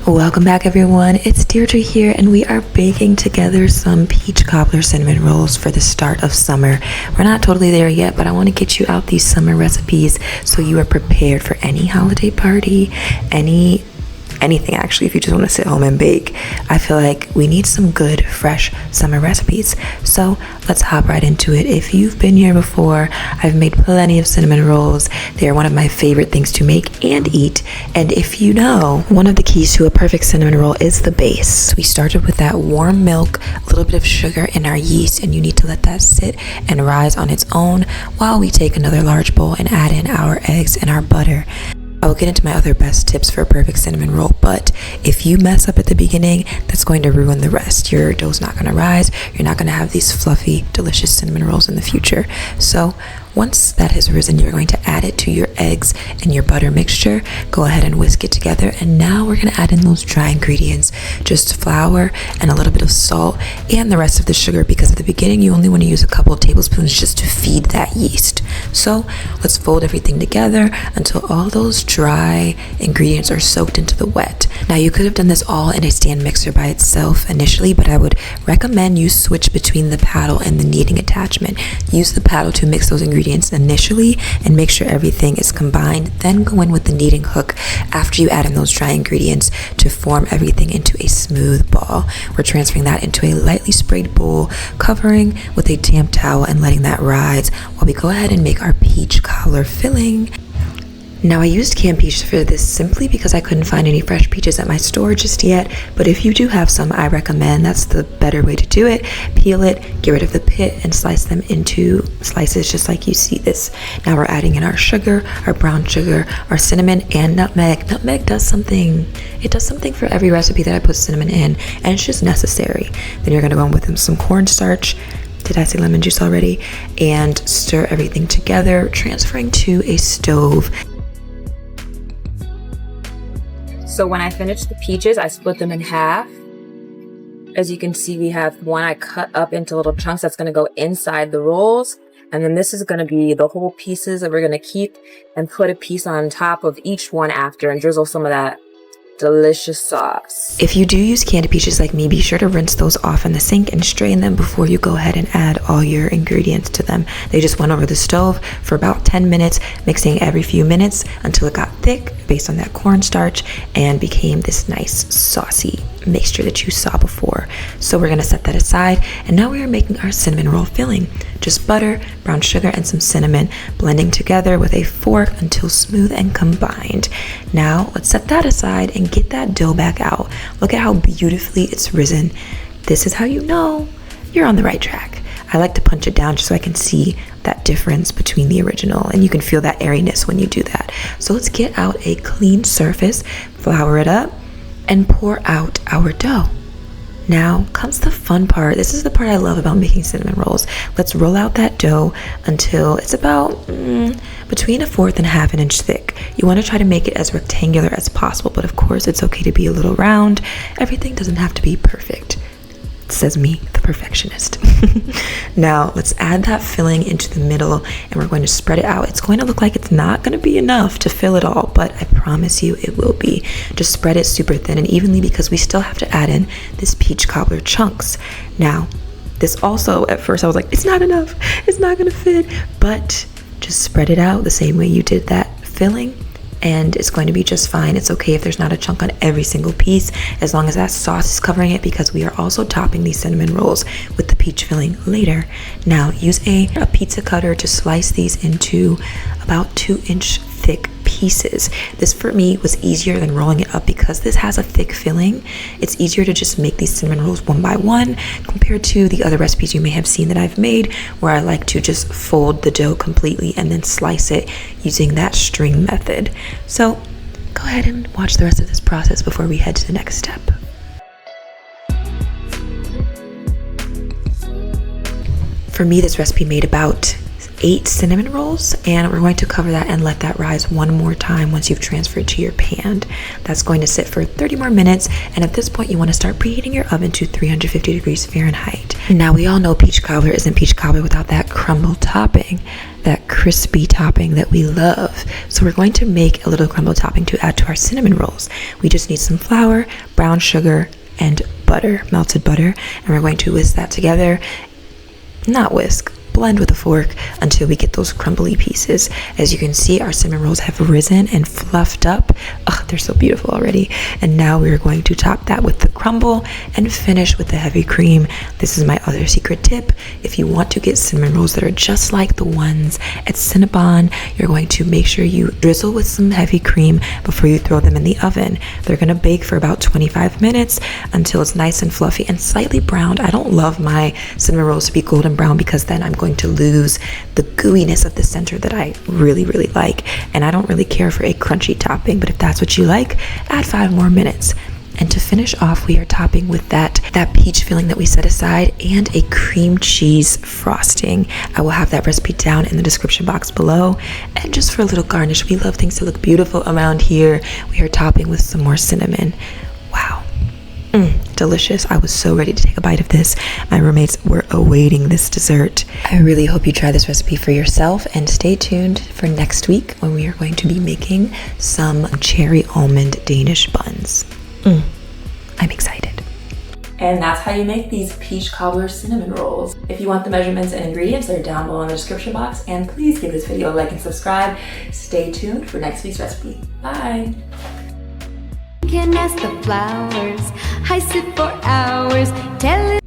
Welcome back everyone, it's Deirdre here and we are baking together some peach cobbler cinnamon rolls for the start of summer. We're not totally there yet, but I want to get you out these summer recipes so you are prepared for any holiday party, anything actually. If you just want to sit home and bake, I feel like we need some good fresh summer recipes. So let's hop right into it. If you've been here before, I've made plenty of cinnamon rolls. They're one of my favorite things to make and eat. And if you know, one of the keys to a perfect cinnamon roll is the base. We started with that warm milk, a little bit of sugar and our yeast, and you need to let that sit and rise on its own while we take another large bowl and add in our eggs and our butter. I will get into my other best tips for a perfect cinnamon roll, but if you mess up at the beginning, that's going to ruin the rest. Your dough's not going to rise. You're not going to have these fluffy, delicious cinnamon rolls in the future. So once that has risen, you're going to add it to your eggs and your butter mixture. Go ahead and whisk it together. And now we're going to add in those dry ingredients, just flour and a little bit of salt and the rest of the sugar, because at the beginning you only want to use a couple of tablespoons just to feed that yeast. So let's fold everything together until all those dry ingredients are soaked into the wet. Now you could have done this all in a stand mixer by itself initially, but I would recommend you switch between the paddle and the kneading attachment. Use the paddle to mix those ingredients initially and make sure everything is combined, then go in with the kneading hook after you add in those dry ingredients to form everything into a smooth ball. We're transferring that into a lightly sprayed bowl, covering with a damp towel and letting that rise while we go ahead and make our peach cobbler filling. Now I used canned peaches for this simply because I couldn't find any fresh peaches at my store just yet, but if you do have some, I recommend that's the better way to do it. Peel it, get rid of the pit, and slice them into slices just like you see this. Now we're adding in our sugar, our brown sugar, our cinnamon, and nutmeg. Nutmeg does something. It does something for every recipe that I put cinnamon in, and it's just necessary. Then you're going to go in with some cornstarch. Did I say lemon juice already? And stir everything together, transferring to a stove. So when I finished the peaches, I split them in half. As you can see, we have one I cut up into little chunks that's going to go inside the rolls. And then this is going to be the whole pieces that we're going to keep and put a piece on top of each one after and drizzle some of that delicious sauce. If you do use candied peaches like me, be sure to rinse those off in the sink and strain them before you go ahead and add all your ingredients to them. They just went over the stove for about 10 minutes, mixing every few minutes until it got thick based on that cornstarch and became this nice saucy mixture that you saw before. So we're going to set that aside, and now we are making our cinnamon roll filling. Just butter, brown sugar, and some cinnamon, blending together with a fork until smooth and combined. Now let's set that aside and get that dough back out. Look at how beautifully it's risen. This is how you know you're on the right track. I like to punch it down just so I can see that difference between the original, and you can feel that airiness when you do that. So let's get out a clean surface, flour it up, and pour out our dough. Now comes the fun part. This is the part I love about making cinnamon rolls. Let's roll out that dough until it's about between 1/4 and 1/2 inch thick. You want to try to make it as rectangular as possible, but of course it's okay to be a little round. Everything doesn't have to be perfect. Says me, the perfectionist. Now let's add that filling into the middle, and we're going to spread it out. It's going to look like it's not going to be enough to fill it all, but I promise you it will be. Just spread it super thin and evenly because we still have to add in this peach cobbler chunks. Now this also, at first I was like, it's not enough, it's not going to fit, but just spread it out the same way you did that filling, and it's going to be just fine. It's okay if there's not a chunk on every single piece, as long as that sauce is covering it, because we are also topping these cinnamon rolls with the peach filling later. Now use a pizza cutter to slice these into about 2-inch thick pieces. This for me was easier than rolling it up because this has a thick filling. It's easier to just make these cinnamon rolls one by one compared to the other recipes you may have seen that I've made, where I like to just fold the dough completely and then slice it using that string method. So go ahead and watch the rest of this process before we head to the next step. For me, this recipe made about 8 cinnamon rolls, and we're going to cover that and let that rise one more time once you've transferred to your pan. That's going to sit for 30 more minutes, and at this point you want to start preheating your oven to 350 degrees Fahrenheit. Now we all know peach cobbler isn't peach cobbler without that crumble topping. That crispy topping that we love. So we're going to make a little crumble topping to add to our cinnamon rolls. We just need some flour, brown sugar, and butter, melted butter, and we're going to whisk that together. Not whisk, blend with a fork until we get those crumbly pieces. As you can see, our cinnamon rolls have risen and fluffed up. Oh, they're so beautiful already. And now we're going to top that with the crumble and finish with the heavy cream. This is my other secret tip. If you want to get cinnamon rolls that are just like the ones at Cinnabon, you're going to make sure you drizzle with some heavy cream before you throw them in the oven. They're gonna bake for about 25 minutes until it's nice and fluffy and slightly browned. I don't love my cinnamon rolls to be golden brown because then I'm going to lose the gooiness of the center that I really like, and I don't really care for a crunchy topping, but if that's what you like, add 5 more minutes. And to finish off, we are topping with that peach filling that we set aside and a cream cheese frosting. I will have that recipe down in the description box below. And just for a little garnish, we love things to look beautiful around here. We are topping with some more cinnamon. Wow. Delicious. I was so ready to take a bite of this. My roommates were awaiting this dessert. I really hope you try this recipe for yourself, and stay tuned for next week when we are going to be making some cherry almond Danish buns. I'm excited. And that's how you make these peach cobbler cinnamon rolls. If you want the measurements and ingredients, they're down below in the description box. And please give this video a like and subscribe. Stay tuned for next week's recipe. Bye. Can ask the flowers, I sit for hours, tell it.